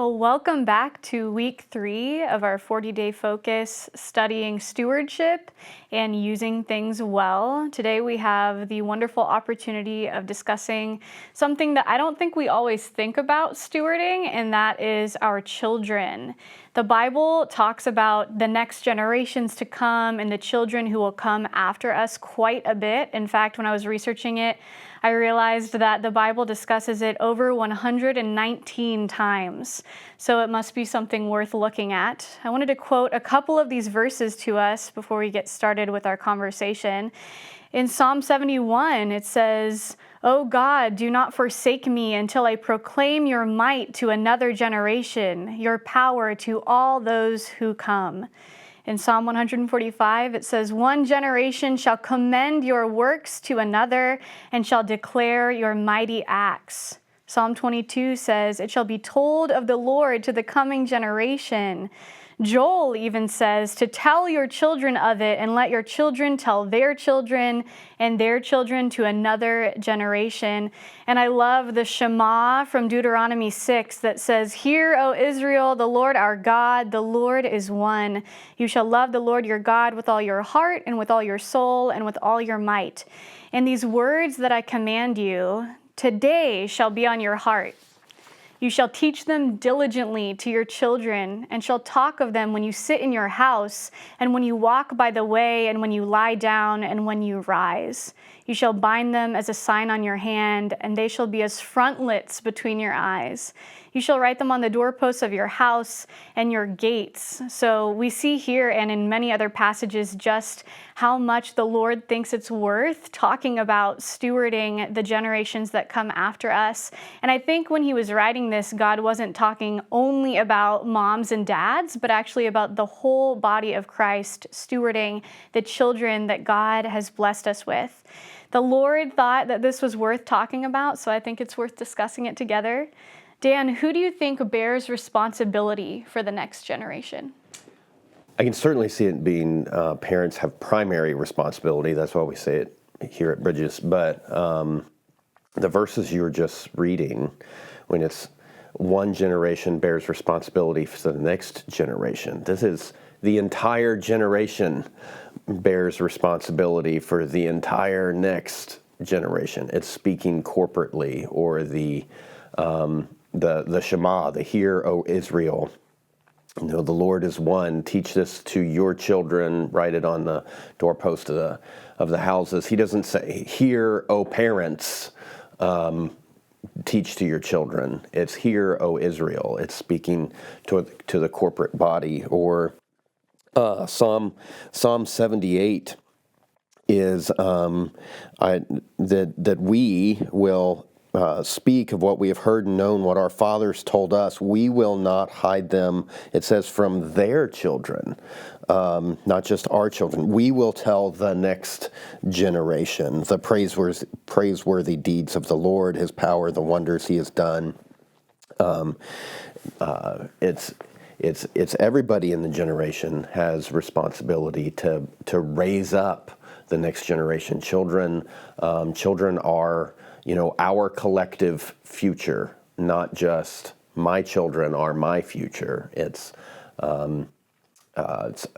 Well, welcome back to week 3 of our 40-day focus studying stewardship and using things well. Today we have the wonderful opportunity of discussing something that I don't think we always think about stewarding, and that is our children. The Bible talks about the next generations to come and the children who will come after us quite a bit. In fact, when I was researching it, I realized that the Bible discusses it over 119 times. So it must be something worth looking at. I wanted to quote a couple of these verses to us before we get started with our conversation. In Psalm 71, it says, "O God, do not forsake me until I proclaim your might to another generation, your power to all those who come." In Psalm 145, it says, "One generation shall commend your works to another and shall declare your mighty acts." Psalm 22 says, "It shall be told of the Lord to the coming generation." Joel even says to tell your children of it and let your children tell their children and their children to another generation. And I love the Shema from Deuteronomy 6 that says, "Hear, O Israel, the Lord our God, the Lord is one. You shall love the Lord your God with all your heart and with all your soul and with all your might. And these words that I command you today shall be on your heart. You shall teach them diligently to your children, and shall talk of them when you sit in your house, and when you walk by the way, and when you lie down, and when you rise. You shall bind them as a sign on your hand, and they shall be as frontlets between your eyes. You shall write them on the doorposts of your house and your gates." So we see here and in many other passages just how much the Lord thinks it's worth talking about stewarding the generations that come after us. And I think when he was writing this, God wasn't talking only about moms and dads, but actually about the whole body of Christ stewarding the children that God has blessed us with. The Lord thought that this was worth talking about, so I think it's worth discussing it together. Dan, who do you think bears responsibility for the next generation? I can certainly see it being parents have primary responsibility. That's why we say it here at Bridges. But the verses you were just reading, when it's one generation bears responsibility for the next generation, this is the entire generation bears responsibility for the entire next generation. It's speaking corporately, or the Shema, the "Hear, O Israel, you know, the Lord is one. Teach this to your children. Write it on the doorpost of the houses." He doesn't say, "Hear, O parents, teach to your children." It's "Hear, O Israel." It's speaking to the corporate body. Or Psalm 78 is that we will speak of what we have heard and known, what our fathers told us. We will not hide them, it says, from their children, not just our children. We will tell the next generation the praiseworthy deeds of the Lord, his power, the wonders he has done. It's everybody in the generation has responsibility to raise up the next generation. Children are, our collective future, not just my children are my future.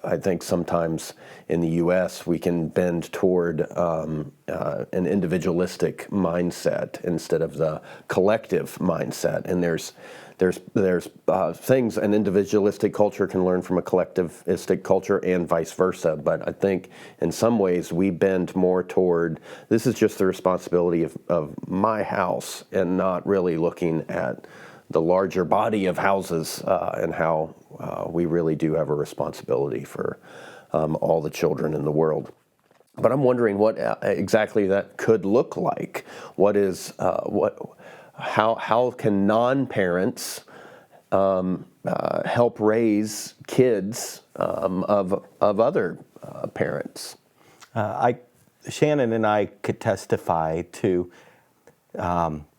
I think sometimes in the U.S. we can bend toward an individualistic mindset instead of the collective mindset. And there's things an individualistic culture can learn from a collectivistic culture, and vice versa. But I think in some ways we bend more toward, this is just the responsibility of my house, and not really looking at the larger body of houses and how we really do have a responsibility for all the children in the world. But I'm wondering what exactly that could look like. How can non-parents help raise kids of other parents? Shannon and I could testify to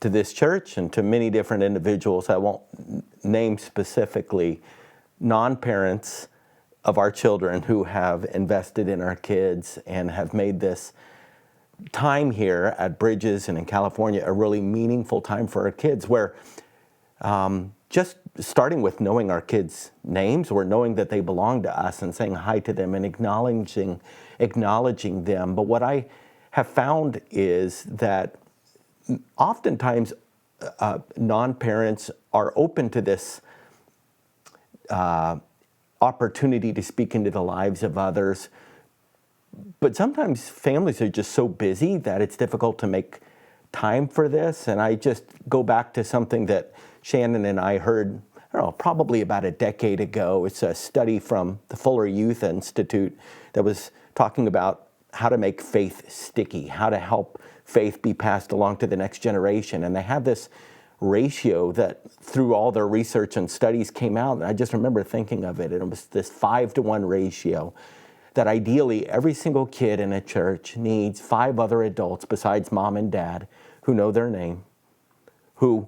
this church and to many different individuals. I won't name specifically non-parents of our children who have invested in our kids and have made this time here at Bridges and in California a really meaningful time for our kids, where just starting with knowing our kids' names or knowing that they belong to us and saying hi to them and acknowledging them. But what I have found is that oftentimes non-parents are open to this opportunity to speak into the lives of others. But sometimes families are just so busy that it's difficult to make time for this. And I just go back to something that Shannon and I heard, I don't know, probably about a decade ago. It's a study from the Fuller Youth Institute that was talking about how to make faith sticky, how to help faith be passed along to the next generation. And they had this ratio that through all their research and studies came out, and I just remember thinking of it, and it was this 5-to-1 ratio, that ideally every single kid in a church needs 5 other adults besides mom and dad who know their name, who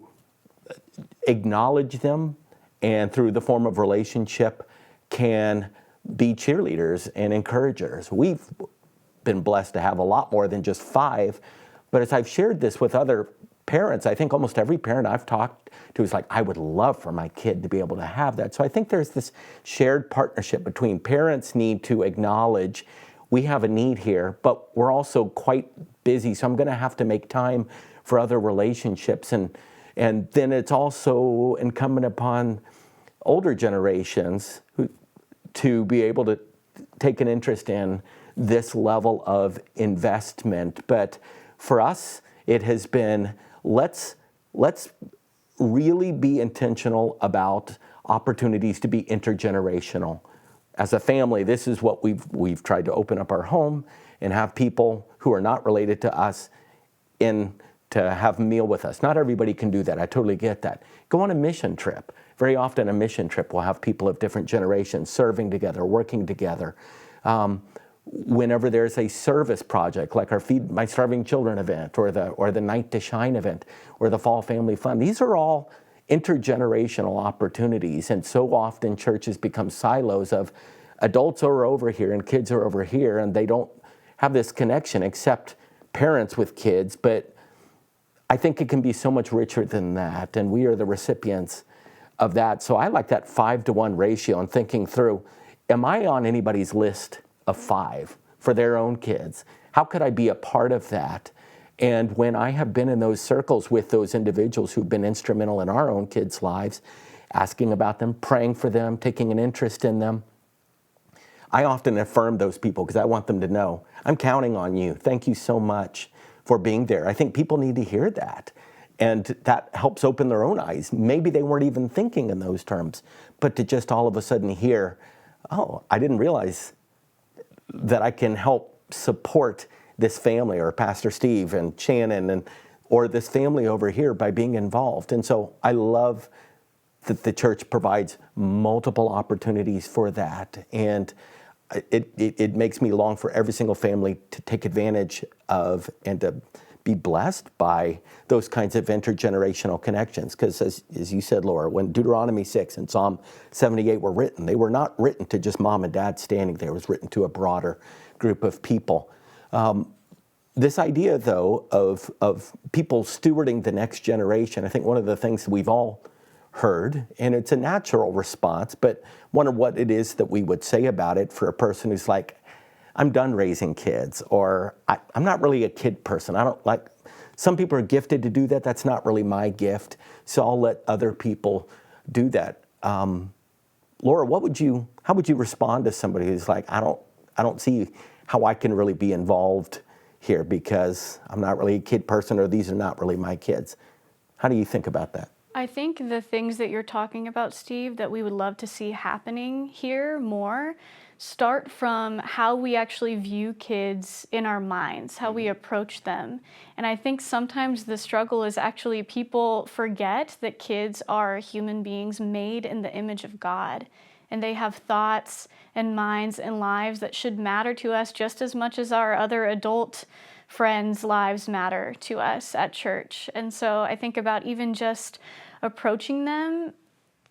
acknowledge them, and through the form of relationship can be cheerleaders and encouragers. We've been blessed to have a lot more than just 5, but as I've shared this with other parents, I think almost every parent I've talked to is like, I would love for my kid to be able to have that. So I think there's this shared partnership between parents need to acknowledge we have a need here, but we're also quite busy, so I'm going to have to make time for other relationships. And then it's also incumbent upon older generations to be able to take an interest in this level of investment. But for us, it has been, let's really be intentional about opportunities to be intergenerational. As a family, this is what we've tried to open up our home and have people who are not related to us in to have a meal with us. Not everybody can do that. I totally get that. Go on a mission trip. Very often a mission trip will have people of different generations serving together, working together. Whenever there's a service project like our Feed My Starving Children event or the Night to Shine event or the Fall Family Fun, these are all intergenerational opportunities. And so often churches become silos of adults are over here and kids are over here, and they don't have this connection except parents with kids. But I think it can be so much richer than that, and we are the recipients of that. So I like that 5-to-1 ratio and thinking through, am I on anybody's list of 5 for their own kids? How could I be a part of that? And when I have been in those circles with those individuals who've been instrumental in our own kids' lives, asking about them, praying for them, taking an interest in them, I often affirm those people because I want them to know, I'm counting on you. Thank you so much for being there. I think people need to hear that. And that helps open their own eyes. Maybe they weren't even thinking in those terms, but to just all of a sudden hear, oh, I didn't realize that I can help support this family or Pastor Steve and Shannon or this family over here by being involved. And so I love that the church provides multiple opportunities for that. And it makes me long for every single family to take advantage of and to be blessed by those kinds of intergenerational connections. Because as you said, Laura, when Deuteronomy 6 and Psalm 78 were written, they were not written to just mom and dad standing there. It was written to a broader group of people. This idea, though, of people stewarding the next generation, I think one of the things we've all heard, and it's a natural response, but wonder what it is that we would say about it for a person who's like, I'm done raising kids, or I'm not really a kid person. I don't like, some people are gifted to do that. That's not really my gift. So I'll let other people do that. Laura, how would you respond to somebody who's like, I don't see how I can really be involved here because I'm not really a kid person, or these are not really my kids. How do you think about that? I think the things that you're talking about, Steve, that we would love to see happening here more start from how we actually view kids in our minds, how we approach them. And I think sometimes the struggle is actually people forget that kids are human beings made in the image of God. And they have thoughts and minds and lives that should matter to us just as much as our other adult friends' lives matter to us at church. And so I think about even just approaching them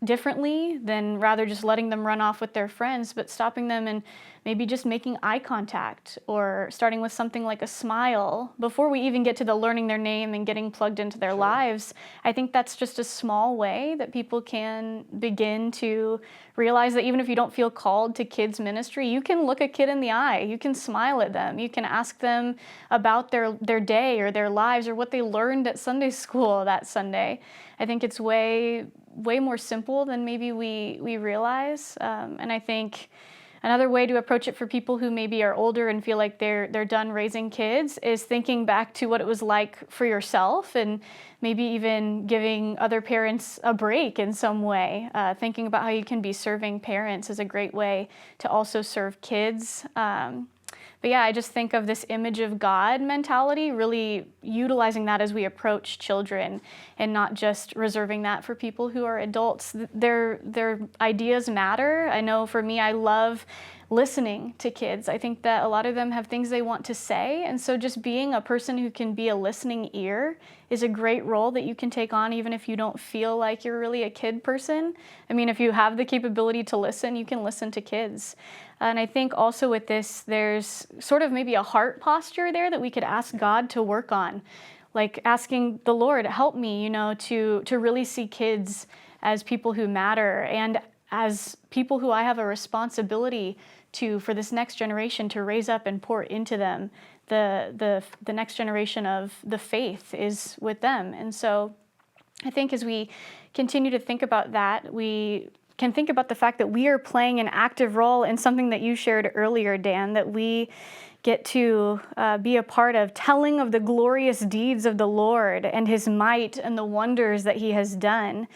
differently than rather just letting them run off with their friends, but stopping them and maybe just making eye contact or starting with something like a smile before we even get to the learning their name and getting plugged into their lives. I think that's just a small way that people can begin to realize that even if you don't feel called to kids ministry, you can look a kid in the eye, you can smile at them, you can ask them about their day or their lives or what they learned at Sunday school that Sunday. I think it's way more simple than maybe we realize. And I think another way to approach it for people who maybe are older and feel like they're done raising kids is thinking back to what it was like for yourself and maybe even giving other parents a break in some way. Thinking about how you can be serving parents is a great way to also serve kids. But yeah, I just think of this image of God mentality, really utilizing that as we approach children and not just reserving that for people who are adults. Their ideas matter. I know for me, I love listening to kids. I think that a lot of them have things they want to say. And so just being a person who can be a listening ear is a great role that you can take on even if you don't feel like you're really a kid person. I mean, if you have the capability to listen, you can listen to kids. And I think also with this, there's sort of maybe a heart posture there that we could ask God to work on. Like asking the Lord, help me, to really see kids as people who matter and as people who I have a responsibility to, for this next generation, to raise up and pour into them. The next generation of the faith is with them. And so I think as we continue to think about that, we can think about the fact that we are playing an active role in something that you shared earlier, Dan, that we get to be a part of telling of the glorious deeds of the Lord and his might and the wonders that he has done.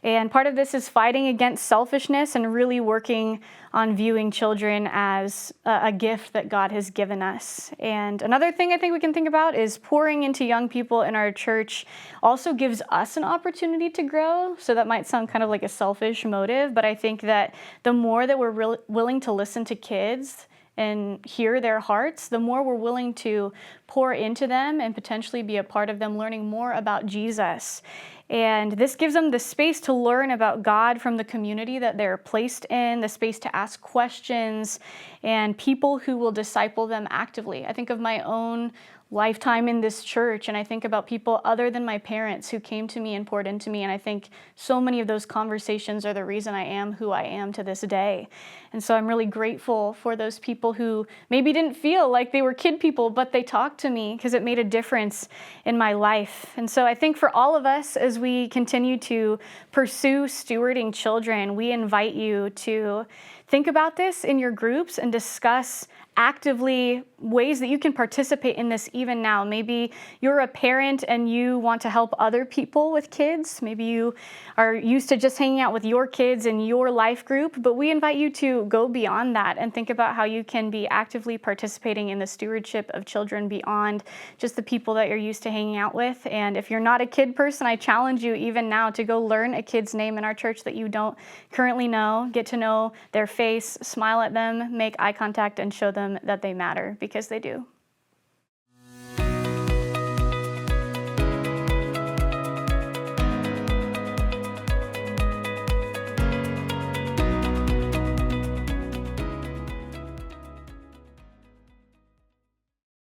And part of this is fighting against selfishness and really working on viewing children as a gift that God has given us. And another thing I think we can think about is pouring into young people in our church also gives us an opportunity to grow. So that might sound kind of like a selfish motive, but I think that the more that we're willing to listen to kids and hear their hearts, the more we're willing to pour into them and potentially be a part of them learning more about Jesus. And this gives them the space to learn about God from the community that they're placed in, the space to ask questions, and people who will disciple them actively. I think of my own lifetime in this church, and I think about people other than my parents who came to me and poured into me, and I think so many of those conversations are the reason I am who I am to this day. And so I'm really grateful for those people who maybe didn't feel like they were kid people, but they talked to me because it made a difference in my life. And so I think for all of us, as we continue to pursue stewarding children, we invite you to think about this in your groups and discuss actively ways that you can participate in this even now. Maybe you're a parent and you want to help other people with kids. Maybe you are used to just hanging out with your kids in your life group, but we invite you to go beyond that and think about how you can be actively participating in the stewardship of children beyond just the people that you're used to hanging out with. And if you're not a kid person, I challenge you even now to go learn a kid's name in our church that you don't currently know, get to know their face, smile at them, make eye contact, and show them that they matter, because they do.